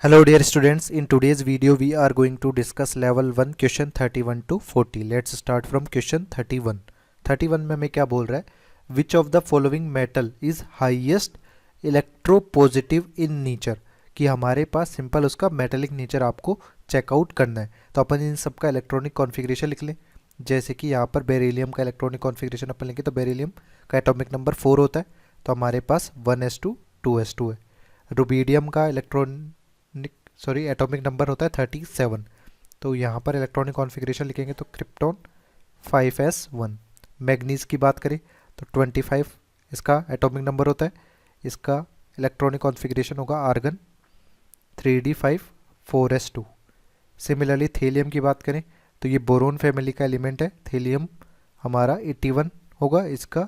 Hello dear students, in today's video we are going to discuss level 1 question 31 to 40. Let's start from question 31. 31 में हमें क्या बोल रहा है, which of the following metal is highest electropositive in nature, कि हमारे पास simple उसका metallic nature आपको चेकआउट करना है। तो अपन इन सबका इलेक्ट्रॉनिक कॉन्फ़िगरेशन लिख लें। जैसे कि यहाँ पर बेरिलियम का इलेक्ट्रॉनिक कॉन्फ़िगरेशन अपन लेंगे तो बेरिलियम का एटॉमिक नंबर 4 होता है, तो हमारे पास 1s2 2s2 है। रुबीडियम का एटॉमिक नंबर होता है 37, तो यहाँ पर इलेक्ट्रॉनिक कॉन्फ़िगरेशन लिखेंगे तो क्रिप्टॉन 5s1। मैग्नीज की बात करें तो 25 इसका एटॉमिक नंबर होता है, इसका इलेक्ट्रॉनिक कॉन्फ़िगरेशन होगा argon 3d5 4s2। Similarly thallium की बात करें तो ये बोरोन फैमिली का एलिमेंट है, थेलियम हमारा 81 होगा, इसका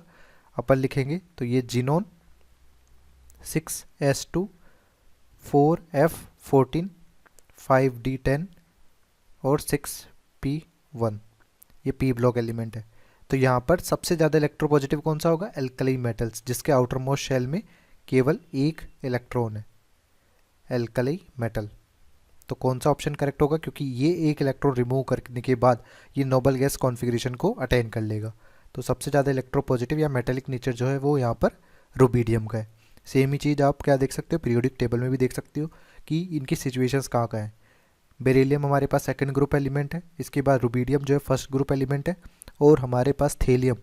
अपन लिखेंगे तो ये जिनोन 6s2 4f14 5d10 और 6p1, ये p ब्लॉक एलिमेंट है। तो यहाँ पर सबसे ज़्यादा इलेक्ट्रोपॉजिटिव कौन सा होगा, एल्कली मेटल्स, जिसके आउटर मोस्ट शेल में केवल एक इलेक्ट्रॉन है, एल्कली मेटल। तो कौन सा ऑप्शन करेक्ट होगा, क्योंकि ये एक इलेक्ट्रॉन रिमूव करने के बाद ये नोबल गैस कॉन्फ़िगरेशन को अटेन कर लेगा। तो सबसे ज़्यादा इलेक्ट्रोपॉजिटिव या मेटेलिक नेचर जो है वो यहाँ पर रुबीडियम का है। सेम ही चीज़ आप क्या देख सकते हो, पीरियोडिक टेबल में भी देख सकते हो कि इनकी सिचुएशंस कहाँ है। बेरिलियम हमारे पास सेकंड ग्रुप एलिमेंट है, इसके बाद रुबीडियम जो है फर्स्ट ग्रुप एलिमेंट है, और हमारे पास थेलियम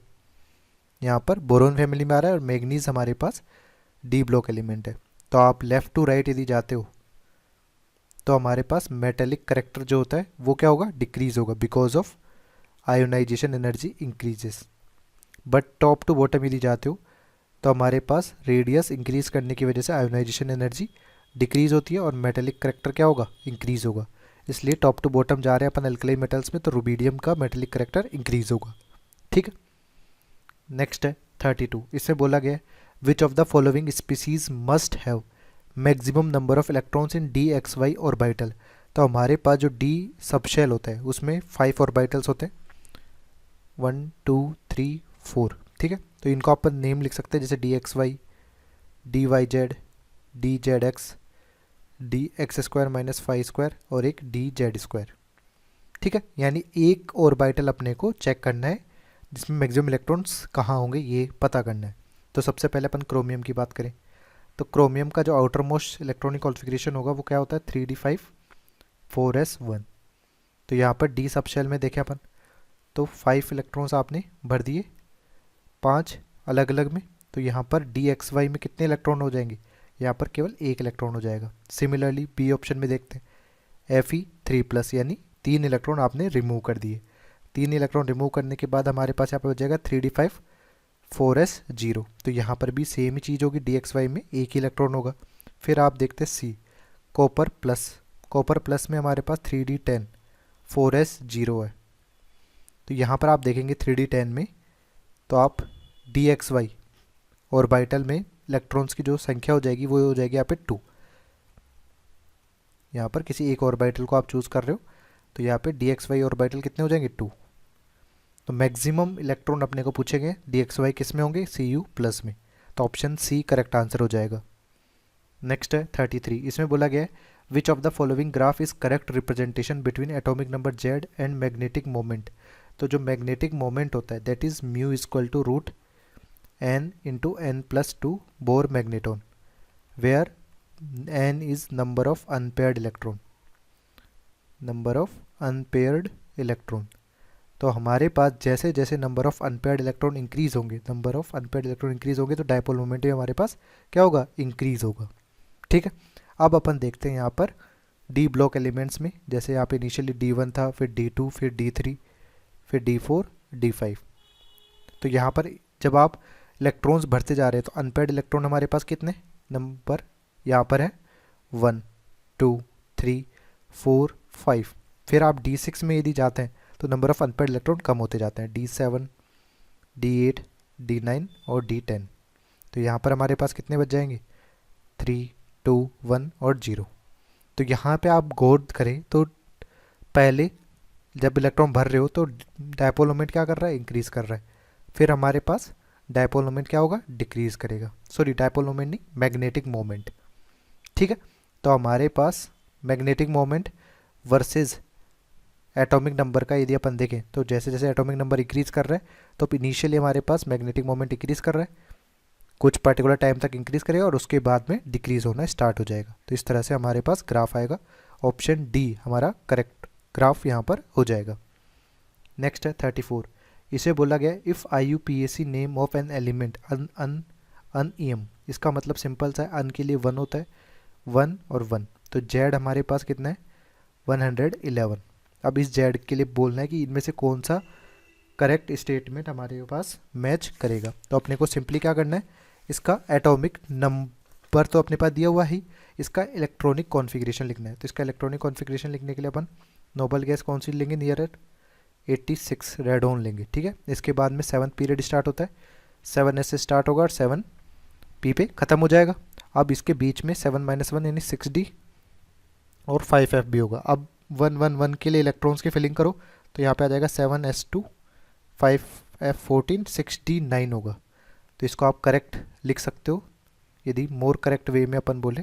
यहाँ पर बोरोन फैमिली में आ रहा है, और मैग्नीज हमारे पास डी ब्लॉक एलिमेंट है। तो आप लेफ़्ट टू राइट यदि जाते हो तो हमारे पास मेटेलिक करेक्टर जो होता है वो क्या होगा, डिक्रीज होगा, because of ionisation energy increases. But top to bottom यदि जाते हो तो हमारे पास रेडियस इंक्रीज करने की वजह से आयोनाइजेशन एनर्जी डिक्रीज होती है और मेटेलिक करेक्टर क्या होगा, इंक्रीज होगा। इसलिए टॉप टू बॉटम जा रहे हैं अपन अल्कली मेटल्स में, तो रुबीडियम का मेटेलिक करेक्टर इंक्रीज होगा। ठीक है, नेक्स्ट है 32। इससे बोला गया है which of the following species must have maximum number of electrons in D X Y orbital. तो हमारे पास जो डी सबशेल होता है उसमें 5 ऑर्बिटल्स होते हैं, 1 2 3 4। ठीक है, तो इनको अपन नेम लिख सकते हैं जैसे D X Y, D Y Z, D Z X, D X square minus 5 square और एक डी जेड स्क्वायर। ठीक है, यानी एक ऑर्बिटल अपने को चेक करना है जिसमें मैक्सिमम इलेक्ट्रॉन्स कहाँ होंगे ये पता करना है। तो सबसे पहले अपन क्रोमियम की बात करें तो क्रोमियम का जो आउटर मोस्ट इलेक्ट्रॉनिक कॉन्फ़िगरेशन होगा वो क्या होता है 3d5 4s1। तो यहाँ पर डी सब शेल में देखें अपन तो 5 इलेक्ट्रॉन्स आपने भर दिए 5 अलग अलग में, तो यहाँ पर डी एक्स वाई में कितने इलेक्ट्रॉन हो जाएंगे, यहाँ पर केवल एक इलेक्ट्रॉन हो जाएगा। सिमिलरली बी ऑप्शन में देखते हैं Fe3+, यानी 3 इलेक्ट्रॉन आपने रिमूव कर दिए। 3 इलेक्ट्रॉन रिमूव करने के बाद हमारे पास यहाँ पर हो जाएगा 3d5 4s0। तो यहाँ पर भी सेम ही चीज़ होगी, डी एक्स वाई में एक ही इलेक्ट्रॉन होगा। फिर आप देखते हैं see copper plus, copper plus में हमारे पास 3d10 4s0 है। तो यहाँ पर आप देखेंगे 3d10 में तो आप डी एक्स वाई ऑर्बिटल में इलेक्ट्रॉन्स की जो संख्या हो जाएगी वो हो जाएगी यहाँ पे 2। यहाँ पर किसी एक ऑर्बिटल को आप चूज़ कर रहे हो तो यहाँ पे डी एक्स वाई ऑर्बिटल कितने हो जाएंगे 2। तो मैक्सिमम इलेक्ट्रॉन अपने को पूछे गए डी एक्स वाई किस में होंगे, सी यू प्लस में, तो ऑप्शन सी करेक्ट आंसर हो जाएगा। नेक्स्ट है 33। इसमें बोला गया है which of the following graph is correct representation between atomic number Z and magnetic moment. तो जो मैग्नेटिक मोमेंट होता है that is mu equal to root n into n plus 2 Bohr magneton, where n is number of unpaired electron, number of unpaired electron. तो हमारे पास जैसे जैसे number of unpaired electron increase होंगे, number of unpaired electron increase होंगे तो dipole moment भी हमारे पास क्या होगा, इंक्रीज होगा। ठीक है, अब अपन देखते हैं यहाँ पर डी ब्लॉक एलिमेंट्स में, जैसे यहाँ पे इनिशियली D1 था, फिर D2, फिर D3, फिर D4, D5। तो यहाँ पर जब आप इलेक्ट्रॉन्स भरते जा रहे हैं तो अनपेयर्ड इलेक्ट्रॉन हमारे पास कितने नंबर यहाँ पर है 1 2 3 4 5। फिर आप D6 में यदि जाते हैं तो नंबर ऑफ अनपेयर्ड इलेक्ट्रॉन कम होते जाते हैं, D7, D8, D9 और D10। तो यहाँ पर हमारे पास कितने बच जाएंगे 3 2 1 और 0। तो यहाँ पे आप गौर करें तो पहले जब इलेक्ट्रॉन भर रहे हो तो डायपोल मोमेंट क्या कर रहा है, इंक्रीज कर रहा है। फिर हमारे पास डायपोल मोमेंट क्या होगा, डिक्रीज करेगा, सॉरी डायपोल मोमेंट नहीं, मैग्नेटिक मोमेंट। ठीक है, तो हमारे पास magnetic moment versus atomic number का यदि अपन देखें तो जैसे जैसे एटॉमिक नंबर इंक्रीज कर रहा है तो इनिशियली हमारे पास मैग्नेटिक मोमेंट इंक्रीज कर रहा है, कुछ पर्टिकुलर टाइम तक इंक्रीज करेगा और उसके बाद में डिक्रीज होना स्टार्ट हो जाएगा। तो इस तरह से हमारे पास ग्राफ आएगा। ऑप्शन डी हमारा करेक्ट ग्राफ यहाँ पर हो जाएगा। नेक्स्ट है 34। इसे बोला गया if IUPAC name of an element अन इसका मतलब सिंपल सा है, अन के लिए 1 होता है, 1 और 1, तो जेड हमारे पास कितना है 111। अब इस जेड के लिए बोलना है कि इनमें से कौन सा करेक्ट स्टेटमेंट हमारे पास मैच करेगा। तो अपने को सिंपली क्या करना है, इसका एटॉमिक नंबर तो अपने पास दिया हुआ ही, इसका इलेक्ट्रॉनिक कॉन्फ़िगरेशन लिखना है। तो इसका इलेक्ट्रॉनिक कॉन्फ़िगरेशन लिखने के लिए अपन नोबल गैस कौन सी लेंगे, नियर 86 रेडोन लेंगे। ठीक है, इसके बाद में 7th पीरियड स्टार्ट होता है, 7s से स्टार्ट होगा और 7p पे ख़त्म हो जाएगा। अब इसके बीच में 7 - 1 यानी 6d और 5f भी होगा। अब 1 1 1 के लिए इलेक्ट्रॉन्स की फिलिंग करो तो यहाँ पे आ जाएगा 7s2 5f14 6d9 होगा। तो इसको आप करेक्ट लिख सकते हो यदि मोर करेक्ट वे में अपन बोले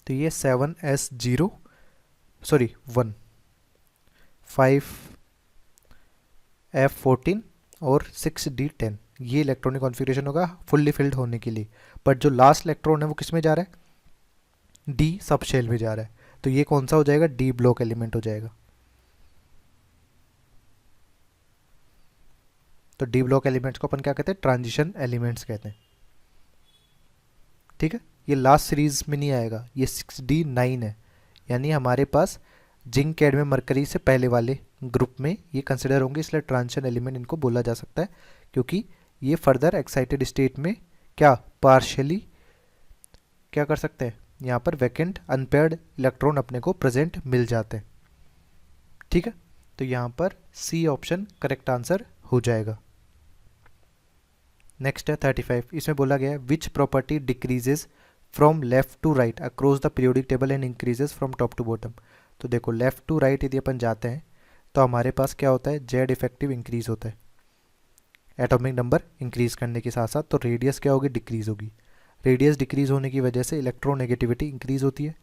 तो ये 7s0 सॉरी 1 5f14 और 6d10 ये इलेक्ट्रॉनिक कॉन्फ़िगरेशन होगा फुल्ली फिल्ड होने के लिए। बट जो लास्ट इलेक्ट्रॉन है वो किस में जा रहा है, डी सब शेल में जा रहा है, तो ये कौन सा हो जाएगा, डी ब्लॉक एलिमेंट हो जाएगा। तो डी ब्लॉक एलिमेंट्स को अपन क्या कहते हैं, ट्रांजिशन एलिमेंट्स कहते हैं। ठीक है, ये लास्ट सीरीज में नहीं आएगा, ये 6d9 है, यानी हमारे पास जिंक कैडमियम मरकरी से पहले वाले ग्रुप में ये कंसिडर होंगे, इसलिए ट्रांजिशन एलिमेंट इनको बोला जा सकता है, क्योंकि ये फर्दर एक्साइटेड स्टेट में क्या पार्शियली क्या कर सकते हैं, यहाँ पर वैकेंट अनपेयर्ड इलेक्ट्रॉन अपने को प्रेजेंट मिल जाते हैं। ठीक है, तो यहाँ पर सी ऑप्शन करेक्ट आंसर हो जाएगा। नेक्स्ट है 35। इसमें बोला गया है which property decreases from left to right across the periodic table and increases from top to bottom. तो देखो लेफ्ट टू राइट यदि अपन जाते हैं तो हमारे पास क्या होता है, जेड इफेक्टिव इंक्रीज होता है एटॉमिक नंबर इंक्रीज करने के साथ साथ, तो रेडियस क्या होगी, डिक्रीज होगी। रेडियस डिक्रीज होने की वजह से इलेक्ट्रोनेगेटिविटी इंक्रीज होती है,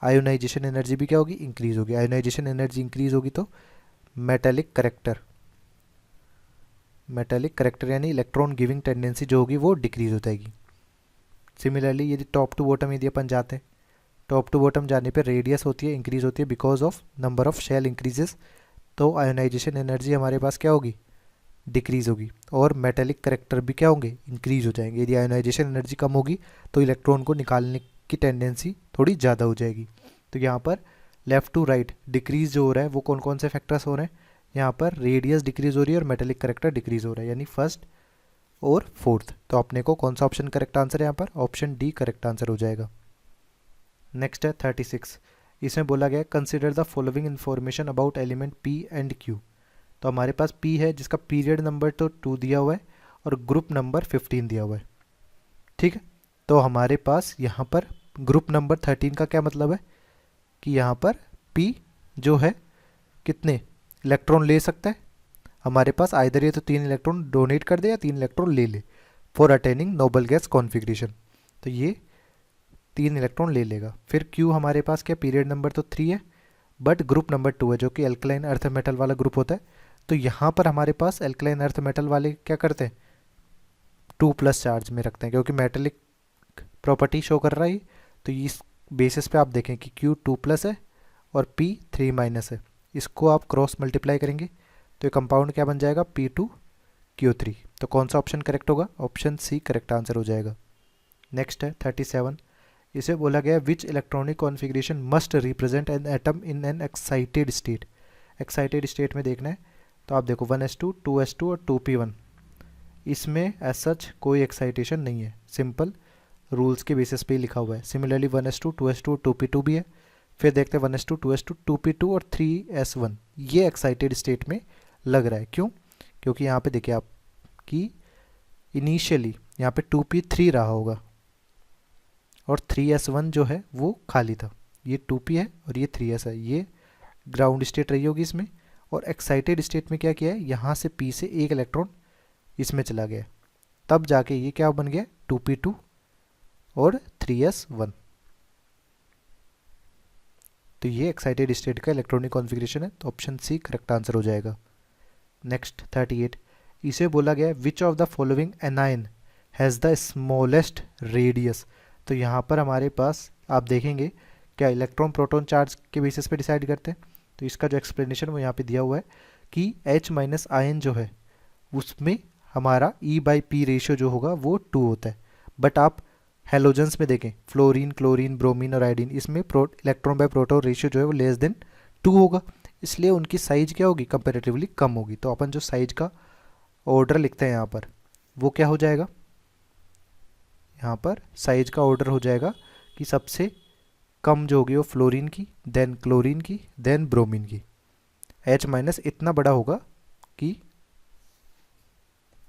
आयोनाइजेशन एनर्जी भी क्या होगी, इंक्रीज होगी। आयोनाइजेशन एनर्जी इंक्रीज होगी तो मेटेलिक करेक्टर यानी इलेक्ट्रॉन गिविंग टेंडेंसी जो होगी वो डिक्रीज हो जाएगी। सिमिलरली यदि टॉप टू बॉटम यदि अपन जाते हैं, टॉप टू बॉटम जाने पे रेडियस होती है इंक्रीज होती है because of number of shell increases, तो आयोनाइजेशन एनर्जी हमारे पास क्या होगी, डिक्रीज होगी, और मेटेलिक करेक्टर भी क्या होंगे, इंक्रीज हो जाएंगे। यदि आयोनाइजेशन एनर्जी कम होगी तो इलेक्ट्रॉन को निकालने की टेंडेंसी थोड़ी ज़्यादा हो जाएगी। तो यहाँ पर लेफ्ट टू राइट डिक्रीज जो हो रहा है वो कौन कौन से फैक्टर्स हो रहे हैं, यहाँ पर रेडियस डिक्रीज हो रही है और मेटेलिक करेक्टर डिक्रीज हो रहा है, यानी फर्स्ट और फोर्थ। तो अपने को कौन सा ऑप्शन करेक्ट आंसर है, यहाँ पर ऑप्शन डी करेक्ट आंसर हो जाएगा। नेक्स्ट है 36। इसमें बोला गया consider the following information about element P and Q. तो हमारे पास पी है जिसका पीरियड नंबर तो 2 दिया हुआ है और ग्रुप नंबर 15 दिया हुआ है। ठीक है, तो हमारे पास यहाँ पर ग्रुप नंबर 13 का क्या मतलब है कि यहाँ पर पी जो है कितने इलेक्ट्रॉन ले सकता है, हमारे पास आइदर ये तो 3 इलेक्ट्रॉन डोनेट कर दे या 3 इलेक्ट्रॉन ले ले for attaining noble gas configuration, तो ये 3 इलेक्ट्रॉन ले लेगा। फिर क्यू हमारे पास क्या, पीरियड नंबर तो 3 है बट ग्रुप नंबर 2 है जो कि एल्कलाइन अर्थ मेटल वाला ग्रुप होता है। तो यहाँ पर हमारे पास एल्कलाइन अर्थ मेटल वाले क्या करते हैं, 2+ चार्ज में रखते हैं क्योंकि मेटेलिक प्रॉपर्टी शो कर रहा है। तो इस बेसिस पे आप देखें कि Q2+ है और P 3- है, इसको आप क्रॉस मल्टीप्लाई करेंगे तो ये कंपाउंड क्या बन जाएगा, P2Q3। तो कौन सा ऑप्शन करेक्ट होगा, ऑप्शन सी करेक्ट आंसर हो जाएगा। नेक्स्ट है 37। इसे बोला गया विच electronic configuration must represent an atom in an excited state. Excited state में देखना है तो आप देखो 1s2 2s2 और 2p1, इसमें एज सच कोई एक्साइटेशन नहीं है, सिंपल रूल्स के बेसिस पे ही लिखा हुआ है। सिमिलरली 1s2 2s2 और 2p2 भी है। फिर देखते हैं 1s2 2s2 2p2 और 3s1, ये एक्साइटेड स्टेट में लग रहा है। क्यों, क्योंकि यहाँ पे देखिए आप कि इनिशियली यहाँ पे 2p3 रहा होगा और 3s1 जो है वो खाली था, ये 2p है और ये 3s है, ये ग्राउंड स्टेट रही होगी इसमें। और एक्साइटेड स्टेट में क्या किया है, यहाँ से p से एक इलेक्ट्रॉन इसमें चला गया, तब जाके ये क्या बन गया 2p2 और 3s1। तो ये एक्साइटेड स्टेट का इलेक्ट्रॉनिक कॉन्फ़िगरेशन है, तो ऑप्शन सी करेक्ट आंसर हो जाएगा। नेक्स्ट 38, इसे बोला गया है which of the following A9 has the smallest radius. तो यहाँ पर हमारे पास आप देखेंगे क्या इलेक्ट्रॉन प्रोटॉन चार्ज के बेसिस पे डिसाइड करते हैं। तो इसका जो एक्सप्लेनेशन वो यहाँ पे दिया हुआ है कि H माइनस आयन जो है उसमें हमारा E/P रेशियो जो होगा वो 2 होता है। बट आप हेलोजेंस में देखें, फ्लोरीन, क्लोरीन, ब्रोमीन और आयोडीन, इसमें इलेक्ट्रॉन बाय प्रोटॉन रेशियो जो है वो लेस देन 2 होगा, इसलिए उनकी साइज क्या होगी, कंपेरेटिवली कम होगी। तो अपन जो साइज का ऑर्डर लिखते हैं यहाँ पर वो क्या हो जाएगा, यहाँ पर साइज का ऑर्डर हो जाएगा कि सबसे कम जो होगी वो फ्लोरीन की, देन क्लोरीन की, देन ब्रोमीन की। H माइनस इतना बड़ा होगा कि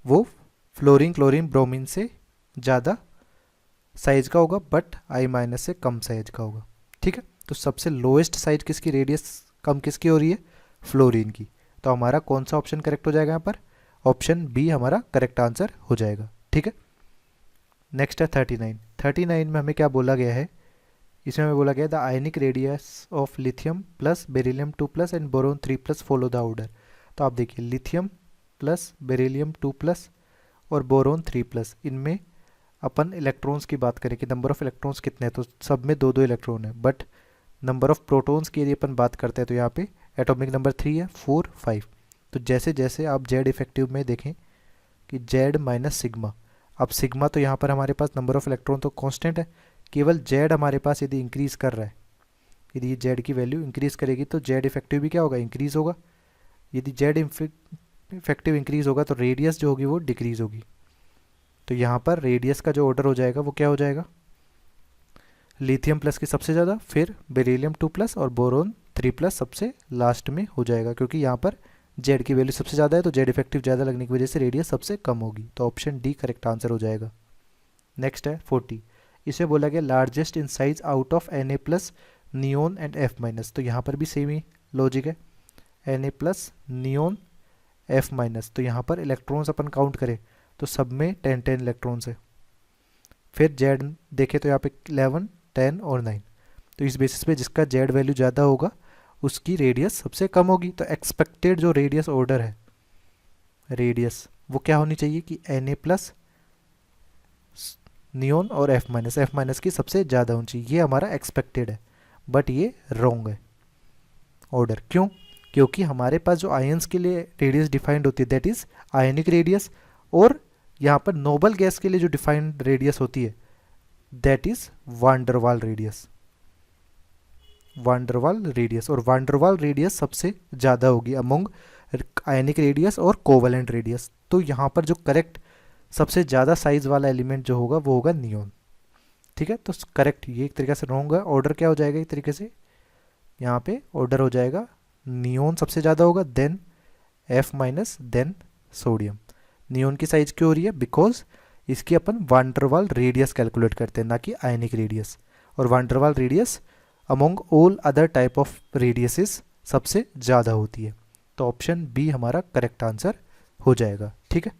वो फ्लोरीन, क्लोरीन, ब्रोमीन से ज़्यादा साइज का होगा, बट I माइनस से कम साइज का होगा। ठीक है, तो सबसे लोएस्ट साइज किसकी, रेडियस कम किसकी हो रही है, फ्लोरीन की। तो हमारा कौन सा ऑप्शन करेक्ट हो जाएगा यहाँ पर, ऑप्शन बी हमारा करेक्ट आंसर हो जाएगा। ठीक है, नेक्स्ट है 39। 39 में हमें क्या बोला गया है, इसमें हमें बोला गया the ionic radius of lithium plus beryllium 2 plus and boron 3 plus follow the order. तो आप देखिए लिथियम प्लस बेरिलियम 2 प्लस और बोरोन 3 प्लस, इनमें अपन इलेक्ट्रॉन्स की बात करें कि नंबर ऑफ इलेक्ट्रॉन्स कितने हैं, तो सब में 2-2 इलेक्ट्रॉन है। बट नंबर ऑफ प्रोटॉन्स की यदि अपन बात करते हैं तो यहाँ पे एटॉमिक नंबर 3 है, 4, 5। तो जैसे जैसे आप जेड इफेक्टिव में देखें कि जेड माइनस सिग्मा, अब सिग्मा तो यहाँ पर हमारे पास नंबर ऑफ इलेक्ट्रॉन तो कांस्टेंट है, केवल जेड हमारे पास यदि इंक्रीज कर रहा है, यदि ये जेड की वैल्यू इंक्रीज करेगी तो जेड इफेक्टिव भी क्या होगा, इंक्रीज होगा। यदि जेड इफेक्टिव इंक्रीज होगा तो रेडियस जो होगी वो डिक्रीज होगी। तो यहाँ पर रेडियस का जो ऑर्डर हो जाएगा वो क्या हो जाएगा, लिथियम प्लस की सबसे ज़्यादा, फिर बेरिलियम 2 प्लस और बोरोन 3 प्लस सबसे लास्ट में हो जाएगा, क्योंकि यहाँ पर जेड की वैल्यू सबसे ज़्यादा है तो जेड इफेक्टिव ज़्यादा लगने की वजह से रेडियस सबसे कम होगी। तो ऑप्शन डी करेक्ट आंसर हो जाएगा। नेक्स्ट है 40, इसे बोला गया largest in size out of Na plus, neon and F minus. तो यहाँ पर भी सेम ही लॉजिक है, Na plus, neon, F minus. तो यहाँ पर इलेक्ट्रॉन्स अपन काउंट करें तो सब में 10-10 इलेक्ट्रॉन्स है। फिर जेड देखें तो यहाँ पे 11, 10 और 9। तो इस बेसिस पे जिसका जेड वैल्यू ज़्यादा होगा उसकी रेडियस सबसे कम होगी। तो एक्सपेक्टेड जो रेडियस ऑर्डर है, रेडियस वो क्या होनी चाहिए कि Na प्लस, नियोन और F माइनस की सबसे ज़्यादा होनी चाहिए, ये हमारा एक्सपेक्टेड है। बट ये रॉन्ग है ऑर्डर, क्यों, क्योंकि हमारे पास जो आयंस के लिए रेडियस डिफाइंड होती है दैट इज़ आयनिक रेडियस, और यहाँ पर नोबल गैस के लिए जो डिफाइंड रेडियस होती है that is van der Waal radius, van der Waal radius. और वांडरवाल रेडियस सबसे ज़्यादा होगी अमोंग आयनिक रेडियस और कोवलेंट रेडियस। तो यहाँ पर जो करेक्ट सबसे ज़्यादा साइज वाला एलिमेंट जो होगा वो होगा नियोन। ठीक है, तो करेक्ट ये एक तरीके से रॉन्ग है, ऑर्डर क्या हो जाएगा एक तरीके से, यहाँ पे ऑर्डर हो जाएगा नियोन सबसे ज़्यादा होगा, then F minus, then sodium. Neon की साइज क्यों हो रही है, बिकॉज इसकी अपन वांडरवाल रेडियस कैलकुलेट करते हैं ना कि आयनिक रेडियस, और van der Waal radius among all other type of radiuses सबसे ज़्यादा होती है। तो ऑप्शन बी हमारा करेक्ट आंसर हो जाएगा। ठीक है।